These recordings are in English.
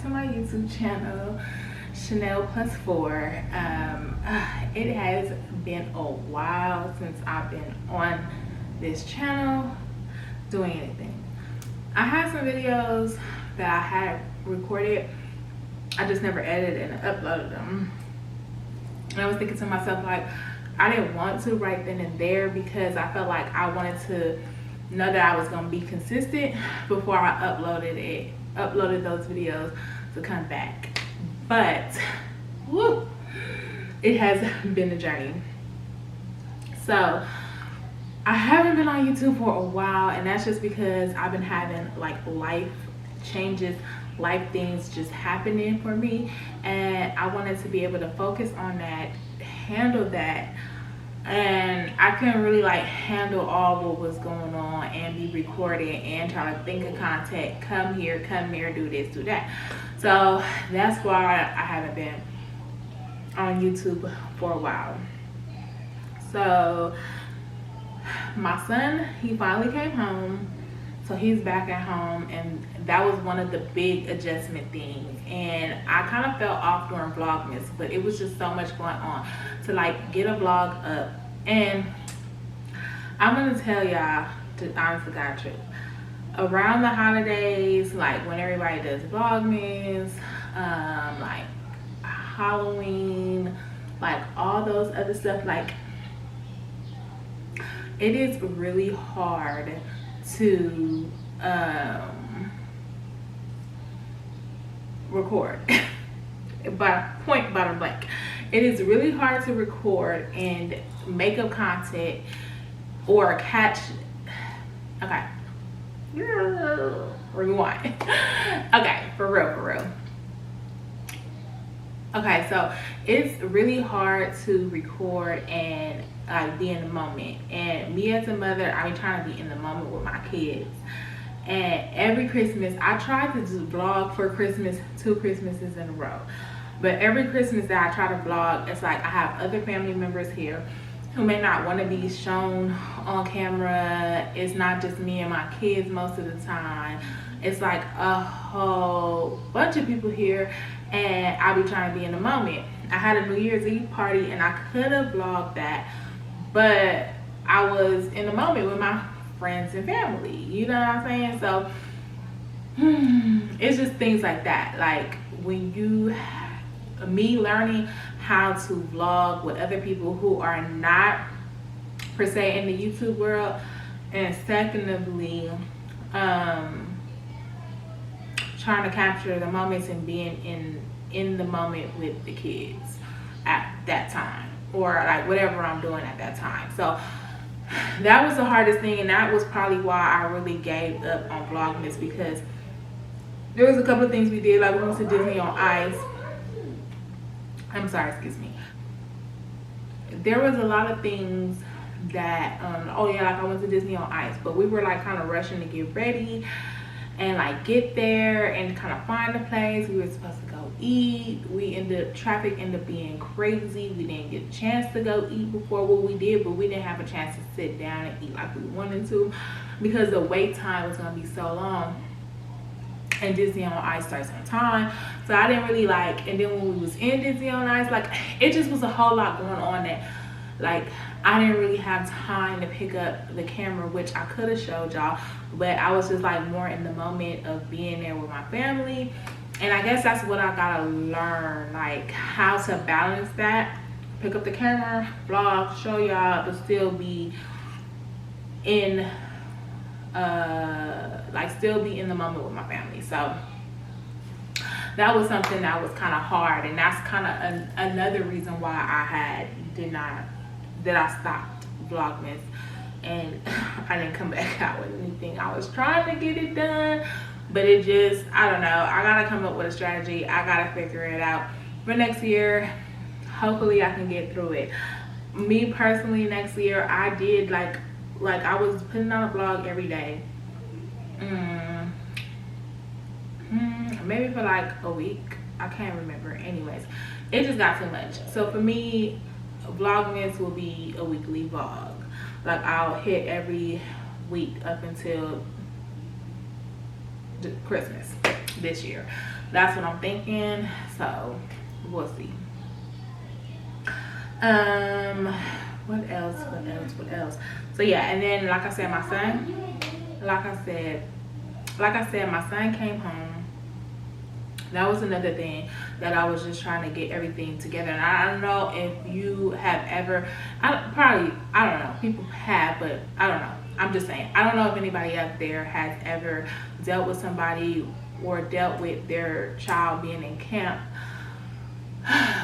to my YouTube channel, Chanel Plus 4. It has been a while since I've been on this channel doing anything. I had some videos that I had recorded, I just never edited and uploaded them. And I was thinking to myself, like, I didn't want to right then and there because I felt like I wanted to know that I was going to be consistent before I uploaded those videos to come back. But woo, it has been a journey. So I haven't been on YouTube for a while, and that's just because I've been having like life changes, life things just happening for me, and I wanted to be able to focus on that, handle that, and I couldn't really like handle all what was going on and be recording and try to think of content, come here, do this, do that. So that's why I haven't been on YouTube for a while. So my son, he finally came home, so he's back at home, and that was one of the big adjustment things. And I kind of fell off during Vlogmas, but it was just so much going on to like get a vlog up. And I'm gonna tell y'all the honest to God truth, around the holidays, like when everybody does Vlogmas, like Halloween, like all those other stuff, like it is really hard to record. Point bottom blank, it is really hard to record and make up content or catch. Okay, rewind. Okay, for real. Okay, so it's really hard to record and be in the moment. And me as a mother, I be trying to be in the moment with my kids. And every Christmas, I try to just vlog for Christmas, 2 Christmases in a row. But every Christmas that I try to vlog, it's like I have other family members here who may not want to be shown on camera. It's not just me and my kids most of the time. It's like a whole bunch of people here, and I'll be trying to be in the moment. I had a New Year's Eve party, and I could have vlogged that, but I was in the moment with my friends and family. You know what I'm saying? So it's just things like that. Like when me learning how to vlog with other people who are not per se in the YouTube world, and secondly, trying to capture the moments and being in the moment with the kids at that time, or like whatever I'm doing at that time. So that was the hardest thing, and that was probably why I really gave up on Vlogmas, because there was a couple of things we did, like we went to Disney on Ice. I'm sorry, excuse me. There was a lot of things that oh yeah, like I went to Disney on Ice, but we were like kind of rushing to get ready and like get there and kind of find a place. We were supposed to go eat. Traffic ended up being crazy. We didn't get a chance to go eat before what we did, but we didn't have a chance to sit down and eat like we wanted to because the wait time was gonna be so long. And Disney on Ice starts on time, so I didn't really like. And then when we was in Disney on Ice, like it just was a whole lot going on that like I didn't really have time to pick up the camera, which I could have showed y'all, but I was just like more in the moment of being there with my family. And I guess that's what I gotta learn, like how to balance that, pick up the camera, vlog, show y'all, but still be in still be in the moment with my family. So that was something that was kind of hard, and that's kind of another reason why I stopped Vlogmas, and I didn't come back out with anything. I was trying to get it done, but it just, I don't know, I gotta come up with a strategy. I gotta figure it out for next year. Hopefully I can get through it. Me personally, next year I did like I was putting on a vlog every day, maybe for like a week, I can't remember. Anyways, it just got too much. So for me, Vlogmas will be a weekly vlog. Like I'll hit every week up until Christmas this year. That's what I'm thinking. So we'll see. What else? So yeah, and then like I said, my son, my son came home. That was another thing that I was just trying to get everything together. And I don't know if you have ever, I don't know, people have, but I don't know. I'm just saying, I don't know if anybody out there has ever dealt with somebody or dealt with their child being in camp.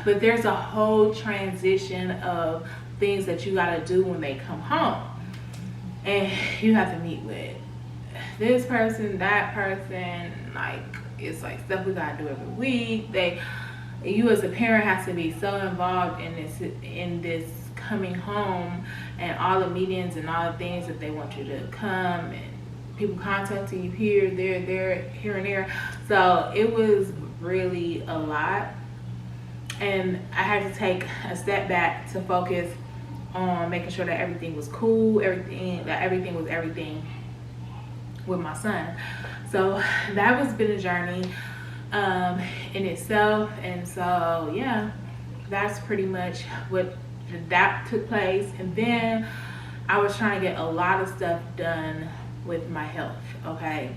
But there's a whole transition of things that you got to do when they come home. And you have to meet with this person, that person, like, it's like stuff we gotta do every week. You as a parent has to be so involved in this coming home and all the meetings and all the things that they want you to come, and people contacting you here, there, here and there. So it was really a lot, and I had to take a step back to focus on making sure that everything was cool, everything was everything with my son. So that was been a journey in itself. And so yeah, that's pretty much what that took place. And then I was trying to get a lot of stuff done with my health. Okay,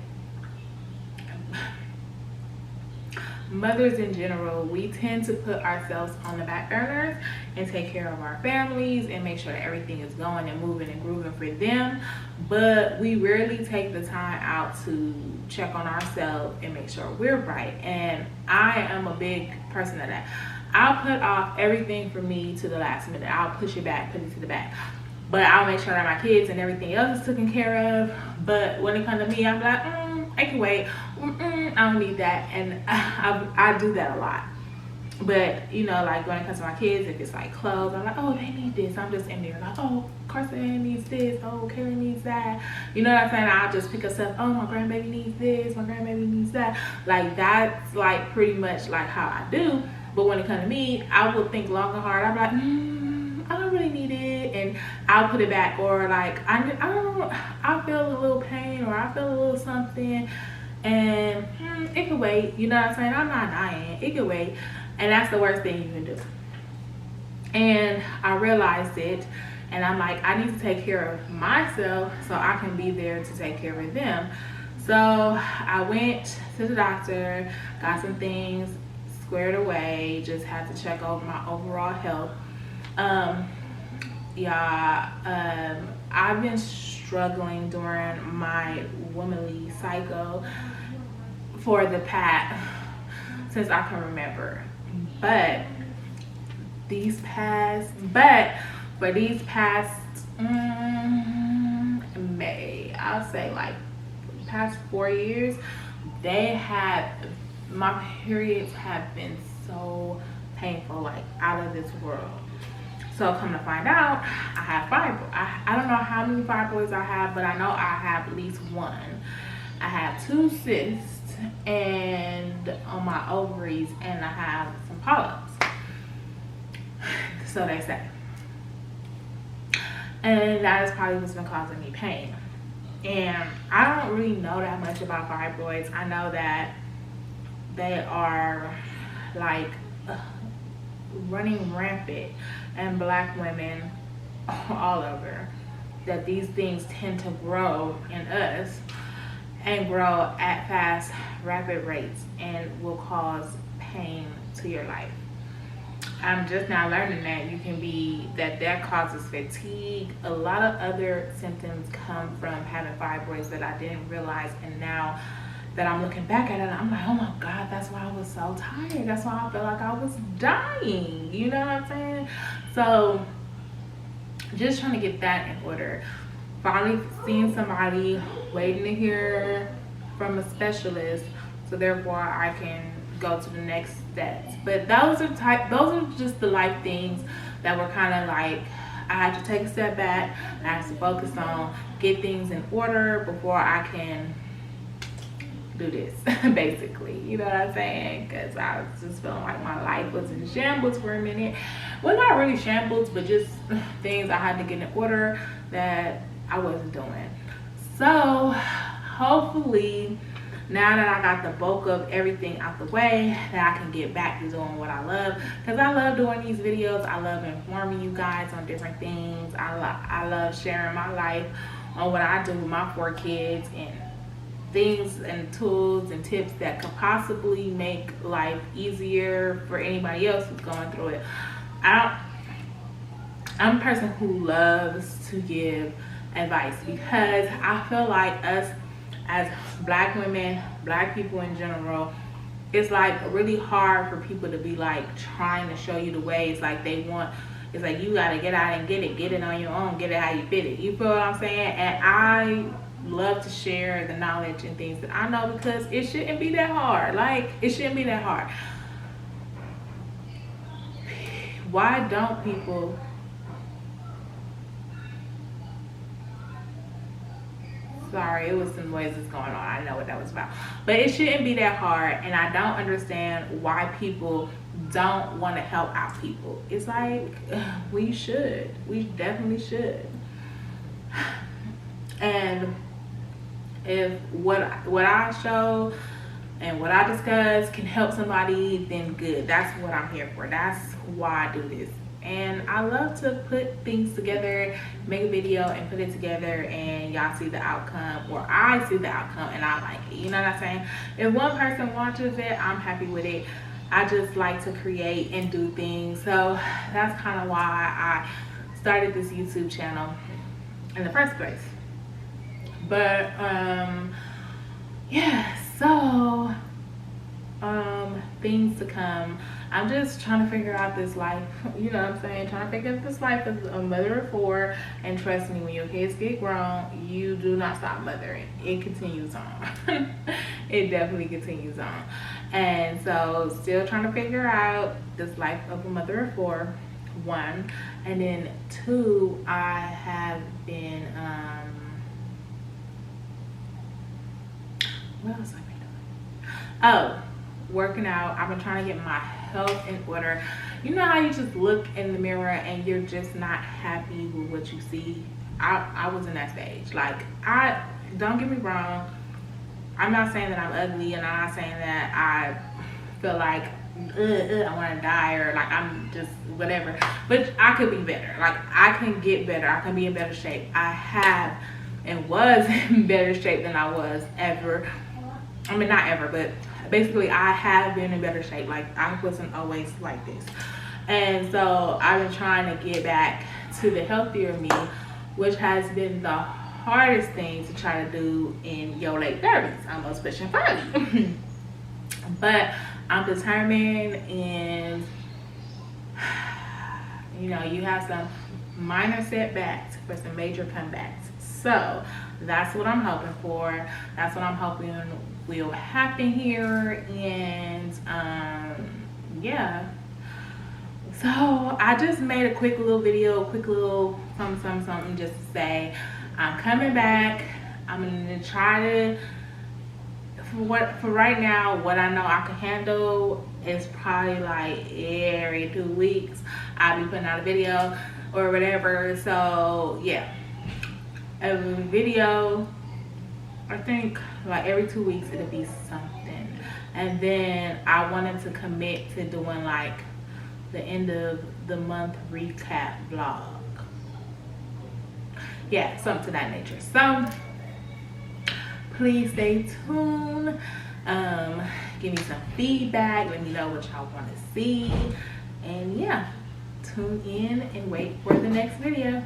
mothers in general, we tend to put ourselves on the back burners and take care of our families and make sure that everything is going and moving and grooving for them, but we rarely take the time out to check on ourselves and make sure we're right. And I am a big person of that. I'll put off everything for me to the last minute. I'll push it back, put it to the back, but I'll make sure that my kids and everything else is taken care of. But when it comes to me, I'm like, I can wait. I don't need that. And I do that a lot. But you know, like when it comes to my kids, if it's like clothes, I'm like, oh, they need this. I'm just in there like, oh, Carson needs this. Oh, Kayla needs that. You know what I'm saying? I'll just pick up stuff. Oh, my grandbaby needs this. My grandbaby needs that. Like that's like pretty much like how I do. But when it comes to me, I will think long and hard. I'm like, I don't really need it, and I'll put it back. Or like I don't, I feel a little pain, or I feel a little something, and it could wait. You know what I'm saying? I'm not dying. It could wait. And that's the worst thing you can do. And I realized it, and I'm like, I need to take care of myself so I can be there to take care of them. So I went to the doctor, got some things squared away, just had to check over my overall health. I've been struggling during my womanly cycle for the past, since I can remember. But for these past, I'll say like past 4 years, my periods have been so painful, like out of this world. So come to find out, I have fibroids. I don't know how many fibroids I have, but I know I have at least one. I have 2 cysts and on my ovaries, and I have some polyps. So they say. And that is probably what's been causing me pain. And I don't really know that much about fibroids. I know that they are like running rampant in Black women all over, that these things tend to grow in us and grow at fast, rapid rates and will cause pain to your life. I'm just now learning that that causes fatigue. A lot of other symptoms come from having fibroids that I didn't realize, and now that I'm looking back at it, I'm like, oh my God, that's why I was so tired. That's why I felt like I was dying. You know what I'm saying? So just trying to get that in order. Finally seeing somebody, waiting to hear from a specialist, so therefore I can go to the next steps. But those are just the life things that were kind of like, I had to take a step back, I have to focus on, get things in order before I can do this, basically. You know what I'm saying? Because I was just feeling like my life was in shambles for a minute. Well, not really shambles, but just things I had to get in order that I wasn't doing. So hopefully now that I got the bulk of everything out the way, that I can get back to doing what I love. Because I love doing these videos. I love informing you guys on different things. I love sharing my life on what I do with my 4 kids and things and tools and tips that could possibly make life easier for anybody else who's going through it. I'm a person who loves to give advice because I feel like us as Black women, Black people in general, it's like really hard for people to be like trying to show you the way. It's like they want, it's like you gotta get out and get it on your own, get it how you fit it. You feel what I'm saying? And I love to share the knowledge and things that I know because it shouldn't be that hard. Like, it shouldn't be that hard. Why don't people sorry, it was some noises going on. I know what that was about. But it shouldn't be that hard, and I don't understand why people don't want to help out people. It's like, we should. We definitely should. And if what I show and what I discuss can help somebody, then good. That's what I'm here for. That's why I do this. And I love to put things together, make a video and put it together, and y'all see the outcome, or I see the outcome and I like it. You know what I'm saying? If one person watches it, I'm happy with it. I just like to create and do things. So that's kind of why I started this YouTube channel in the first place. But yeah, so things to come. I'm just trying to figure out this life, you know what I'm saying? Trying to figure out this life as a mother of 4. And trust me, when your kids get grown, you do not stop mothering. It continues on. It definitely continues on. And so still trying to figure out this life of a mother of 4, 1. And then 2, I have been, what else have I been doing? Oh, working out. I've been trying to get my health in order. You know how you just look in the mirror and you're just not happy with what you see? I was in that stage. Like, don't get me wrong, I'm not saying that I'm ugly, and I'm not saying that I feel like I want to die, or like I'm just whatever, but I could be better. Like, I can get better. I can be in better shape. I have and was in better shape than I was ever. I mean, not ever, but basically I have been in better shape. Like, I wasn't always like this. And so I've been trying to get back to the healthier me, which has been the hardest thing to try to do in your late 30s, almost pushing 40. But I'm determined, and you know, you have some minor setbacks for some major comebacks. So that's what I'm hoping for. That's what I'm hoping will happen here. And yeah, so I just made a quick little video, quick little something just to say I'm coming back. I'm gonna try to, for right now, what I know I can handle is probably like every 2 weeks I'll be putting out a video or whatever. So yeah, a video, I think like every 2 weeks it'll be something. And then I wanted to commit to doing like the end of the month recap vlog. Yeah, something to that nature. So please stay tuned. Give me some feedback. Let me know what y'all want to see. And yeah, tune in and wait for the next video.